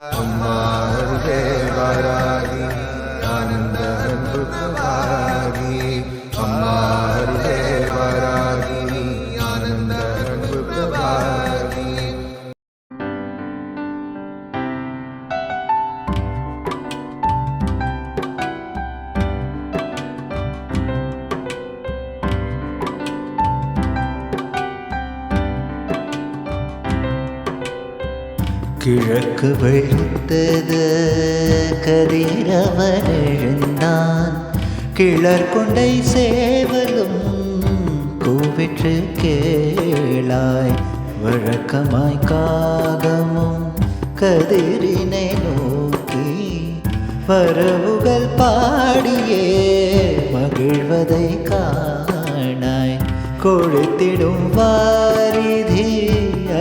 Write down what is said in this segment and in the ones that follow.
அம்மா அருகே வாராகி ஆனந்த அன்புக்கு வாராகி அம்மா அருகே வாராகி ஆனந்த அன்புக்கு வாராகி கிழக்கு வெளுத்தது கதிரவன் எழுந்தான், கிளர் கொண்டை சேவலும் கூவிற்று கேளாய். வழக்கமாய் காகமும் கதிரினை நோக்கி வரவுகள் பாடியே மகிழ்வதை காணாய். கொழுத்திடும் வாரிதி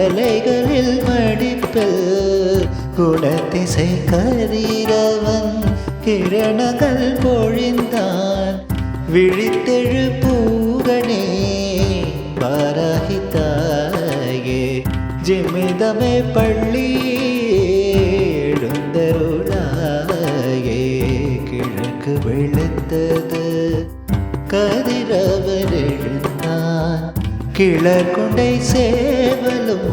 அலைகளில் மடிப்பில் குணத்திசை கதிரவன் கிரணங்கள் பொழிந்தான். விழித்தெழு பூகனே பாராகித்தாயே, ஜிமிதமே பள்ளி எழுந்தருளாயே. கிழக்கு வெளுத்தது கதிரவன் எழுந்தான், கிளர் கொண்டை சேவலும்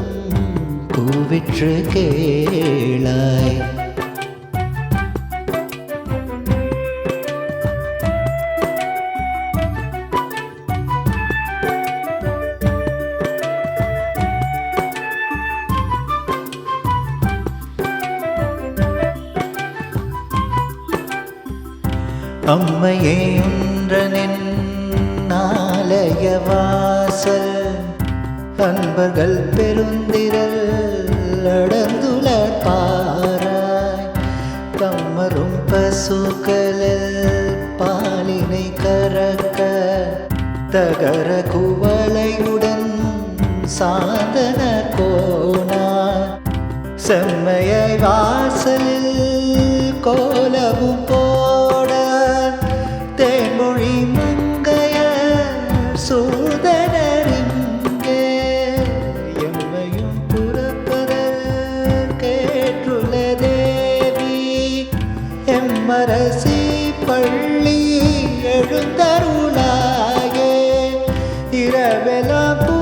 கூவிற்று கேளாய். அம்மையே ஒன்றனின் ஆலய வாசல், அன்பர்கள் பெருந்திரல் அடந்துல பாராய். கம்மரும் பசுக்களில் பாலினை கறக்க தகர குவளையுடன் சாந்தன கோனார். செம்மையை வாசலில் கோலமும் போட தேன்மொழி மங்கைய சூதனரிங்கே. எம்மையும் புறப்பதற்கேற்றுள்ள தேவி எம்மரசி